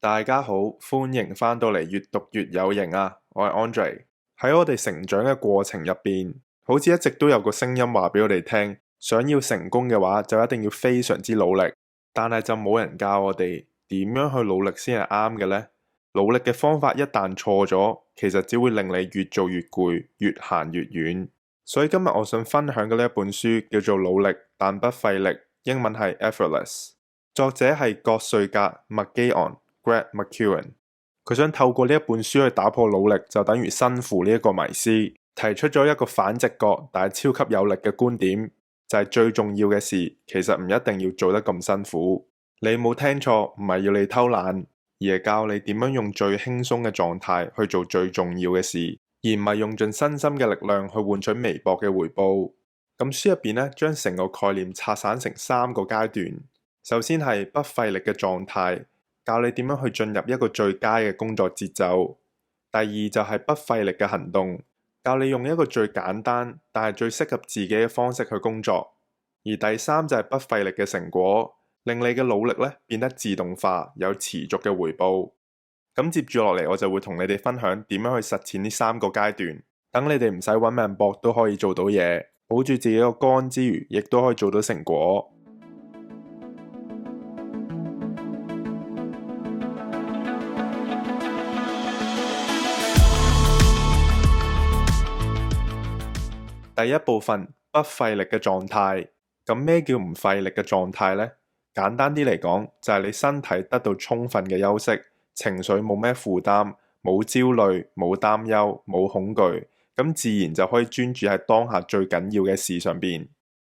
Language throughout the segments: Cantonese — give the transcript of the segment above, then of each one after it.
大家好，歡迎返到嚟越讀越有型啊！我係 Andre。喺我哋成長嘅過程入邊，好似一直都有個聲音話俾我哋聽，想要成功嘅話就一定要非常之努力，但係就冇人教我哋點樣去努力先係啱嘅呢？努力嘅方法一旦錯咗，其實只會令你越做越攰，越行越遠。所以今日我想分享嘅呢一本書叫做《努力但不費力》，英文係 Effortless， 作者係葛瑞格麥基昂。Greg McKeown， 佢想透過呢一本書去打破努力就等於辛苦呢一個迷思，提出咗一個反直覺但係超級有力嘅觀點，就係最重要嘅事其實唔一定要做得咁辛苦。你冇聽錯，唔係要你偷懶，而係教你點樣用最輕鬆嘅狀態去做最重要嘅事，而唔係用盡身心嘅力量去換取微薄嘅回報。咁書入邊呢，將成個概念拆散成3個階段，首先係不費力嘅狀態，教你點樣去進入一個最佳嘅工作節奏。第二就係不費力嘅行動，教你用一個最簡單但係最適合自己嘅方式去工作。而第三就係不費力嘅成果，令你嘅努力咧變得自動化，有持續嘅回報。咁接住落嚟，我就會同你哋分享點樣去實踐呢3個階段，等你哋唔使揾命搏都可以做到嘢，保住自己個肝之餘，亦都可以做到成果。第一部分，不費力嘅狀態。咁咩叫唔費力嘅狀態呢？簡單啲嚟講，就係你身體得到充分嘅休息，情緒冇咩負擔，冇焦慮，冇擔憂，冇恐懼，咁自然就可以專注喺當下最緊要嘅事上邊。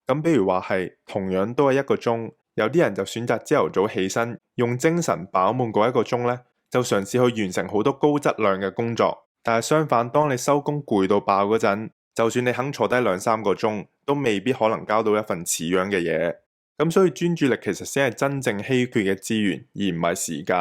咁比如話係同樣都係1個鐘，有啲人就選擇朝頭早起身，用精神飽滿嗰1個鐘呢，就嘗試去完成好多高質量嘅工作。但係相反，當你收工攰到爆嗰陣，就算你肯坐低2-3個鐘，都未必可能交到一份似樣嘅嘢。咁所以專注力其實先係真正稀缺嘅資源，而唔係時間。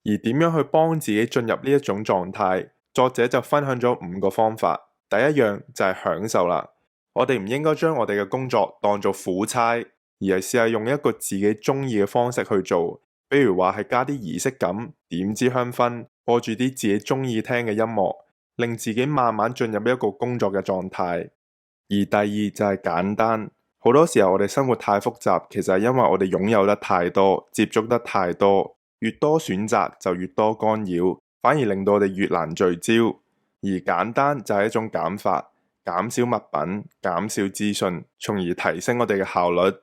而點樣去幫自己進入呢一種狀態？作者就分享咗5個方法。第一樣就係享受啦。我哋唔應該將我哋嘅工作當做苦差，而係試下用一個自己中意嘅方式去做。比如話係加啲儀式感，點支香薰，播住啲自己中意聽嘅音樂，令自己慢慢進入一個工作嘅狀態。而第二就係簡單，好多時候我哋生活太複雜，其實係因為我哋擁有得太多，接觸得太多，越多選擇就越多干擾，反而令到我哋越難聚焦。而簡單就係一種減法，減少物品，減少資訊，從而提升我哋嘅效率。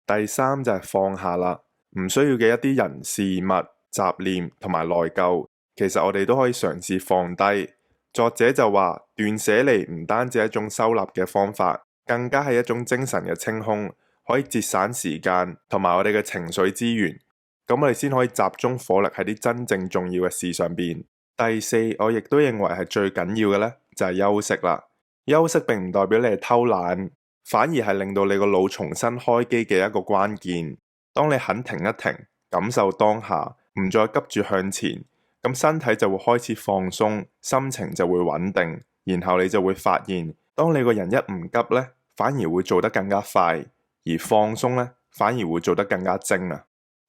第三就係放下啦，唔需要嘅一啲人事物、雜念同埋內疚，其實我哋都可以嘗試放低。作者就話，斷捨離唔單止係一種收納嘅方法，更加係一種精神嘅清空，可以節省時間同埋我哋嘅情緒資源，咁我哋先可以集中火力喺啲真正重要嘅事上邊。第四，我亦都認為係最緊要嘅呢，就係休息啦。休息並唔代表你係偷懶，反而係令到你個腦重新開機嘅一個關鍵。當你肯停一停，感受當下，唔再急住向前，咁身體就會開始放鬆，心情就會穩定，然後你就會發現，當你個人一唔急呢，反而會做得更加快，而放鬆呢，反而會做得更加精啊。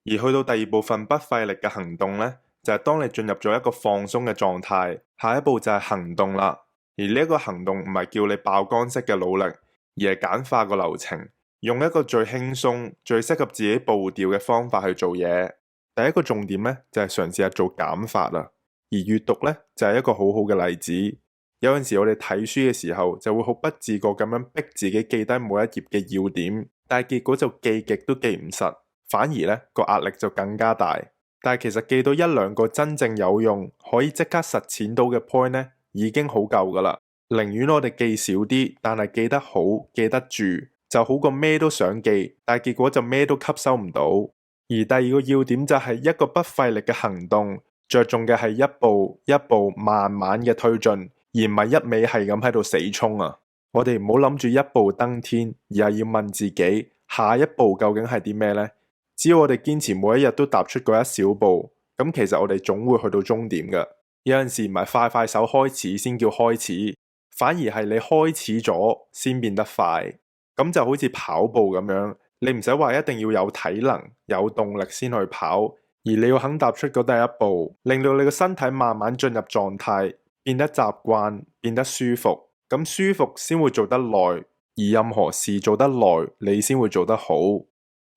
而去到第二部分不費力嘅行動呢，就係當你進入咗一個放鬆嘅狀態，下一步就係行動啦。而呢一個行動唔係叫你爆肝式嘅努力，而係簡化個流程，用一個最輕鬆、最適合自己步調嘅方法去做嘢。第一個重點呢，就係嘗試下做減法啦，而閱讀呢，就係一個好好嘅例子。有陣時我哋睇書嘅時候就會好不自覺咁樣逼自己記低每一頁嘅要點，但係結果就記極都記唔實，反而呢個壓力就更加大。但係其實記到1-2個真正有用，可以即刻實踐到嘅 point 呢，已經好夠噶啦。寧願我哋記少啲，但係記得好，記得住，就好過咩都想記，但係結果就咩都吸收唔到。而第二個要點就係一個不費力嘅行動，着重嘅係一步一步慢慢嘅推進，而唔係一味係咁喺度死衝啊！我哋唔好諗住一步登天，而係要問自己下一步究竟係啲咩呢？只要我哋堅持每一日都踏出嗰一小步，咁其實我哋總會去到終點㗎。有陣時唔係快快手開始先叫開始，反而係你開始咗先變得快。咁就好似跑步咁樣。你唔使話一定要有體能、有動力先去跑，而你要肯踏出嗰第一步，令到你個身體慢慢進入狀態，變得習慣，變得舒服，咁舒服先會做得耐，而任何事做得耐，你先會做得好。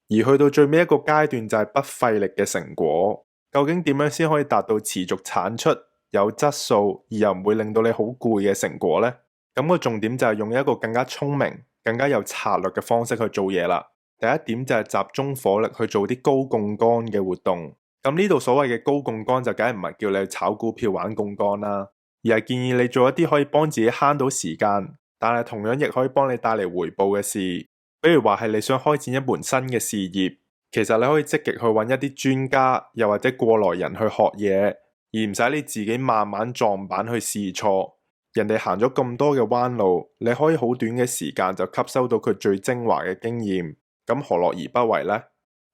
而去到最尾一個階段就係不費力嘅成果，究竟點樣先可以達到持續產出、有質素而又唔會令到你好攰嘅成果呢？咁個重點就係用一個更加聰明、更加有策略嘅方式去做嘢啦。第一點就係集中火力去做啲高槓桿嘅活動。咁呢度所謂嘅高槓桿就梗係唔係叫你去炒股票玩槓桿啦，而係建議你做一啲可以幫自己慳到時間，但係同樣亦可以幫你帶嚟回報嘅事。比如話係你想開展一門新嘅事業，其實你可以積極去揾一啲專家，又或者過來人去學嘢，而唔使你自己慢慢撞板去試錯。人哋行咗咁多嘅彎路，你可以好短嘅時間就吸收到佢最精華嘅經驗。咁何樂而不為呢？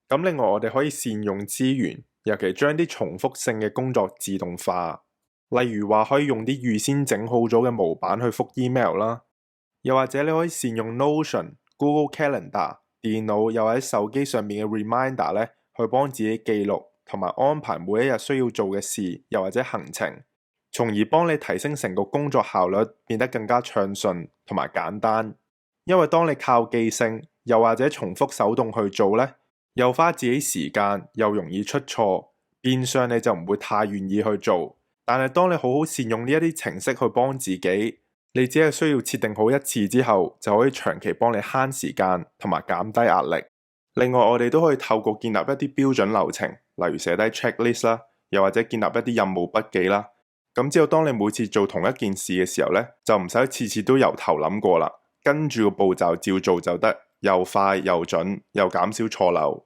咁另外我哋可以善用資源，尤其將啲重複性嘅工作自動化，例如話可以用啲預先整好咗嘅模板去覆 email 啦，又或者你可以善用 Notion、Google Calendar、電腦又或者手機上面嘅 reminder 咧，去幫自己記錄同埋安排每一日需要做嘅事，又或者行程，從而幫你提升成個工作效率，變得更加暢順同埋簡單。因為當你靠記性，又或者重複手動去做呢，又花自己時間，又容易出錯，變相你就唔會太願意去做。但係當你好好善用呢一啲程式去幫自己，你只係需要設定好一次之後，就可以長期幫你慳時間同埋減低壓力。另外我哋都可以透過建立一啲標準流程，例如寫低 checklist 啦，又或者建立一啲任務筆記啦。咁之後當你每次做同一件事嘅時候呢，就唔使次次都由頭諗過啦，跟住個步驟照做就得，又快又準，又減少錯漏。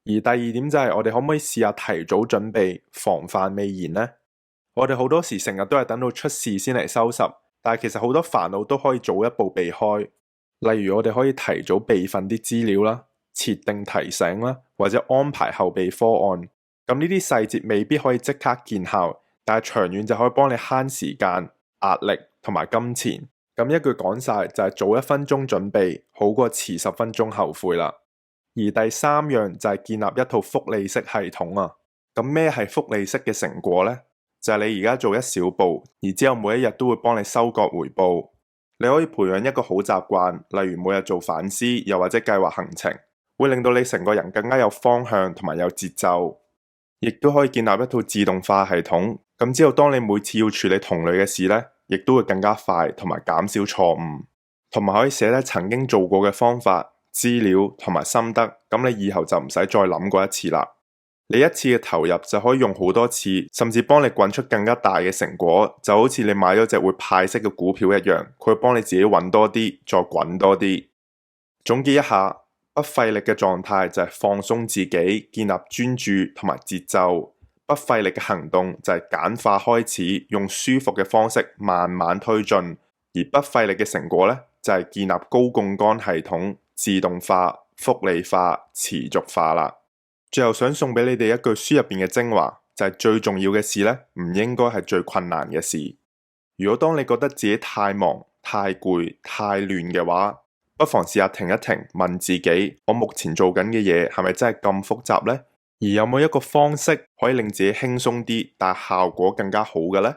而第二點就係我哋可唔可以試下提早準備，防範未然呢？我哋好多時成日都係等到出事先嚟收拾，但係其實好多煩惱都可以早一步避開。例如我哋可以提早備份啲資料啦，設定提醒啦，或者安排後備方案。咁呢啲細節未必可以即刻見效，但係長遠就可以幫你慳時間、壓力同埋金錢。咁一句講晒就係早1分鐘準備，好過遲10分鐘後悔啦。而第三樣就係建立一套複利式系統啊。咁咩係複利式嘅成果呢？就係你而家做一小步，而之後每一日都會幫你收割回報。你可以培養一個好習慣，例如每日做反思，又或者計劃行程，會令到你成個人更加有方向同埋有節奏。亦都可以建立一套自動化系統，咁之後當你每次要處理同類嘅事呢，亦都會更加快同埋減少錯誤，同埋可以寫低曾經做過嘅方法、資料同埋心得，咁你以後就唔使再諗過一次啦。你一次嘅投入就可以用好多次，甚至幫你滾出更加大嘅成果，就好似你買咗隻會派息嘅股票一樣，佢會幫你自己搵多啲，再滾多啲。總結一下，不費力嘅狀態就係放鬆自己，建立專注同埋節奏。不費力嘅行動就係簡化開始，用舒服嘅方式慢慢推進。而不費力嘅成果呢，就係建立高槓桿系統，自動化、複利化、持續化啦。最後想送俾你哋一句書入邊嘅精華，就係最重要嘅事呢，唔應該係最困難嘅事。如果當你覺得自己太忙、太攰、太亂嘅話，不妨試下停一停，問自己：我目前做緊嘅嘢係咪真係咁複雜呢？而有冇一個方式可以令自己輕鬆啲，但效果更加好嘅呢？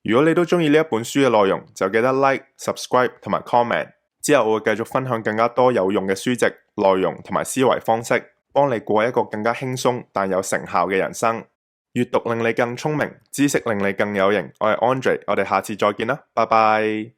如果你都中意呢一本書嘅內容，就記得 like、subscribe 同埋 comment。之後我會繼續分享更加多有用嘅書籍、內容同埋思維方式，幫你過一個更加輕鬆但有成效嘅人生。閱讀令你更聰明，知識令你更有型。我係 Andre，我哋下次再見啦，拜拜。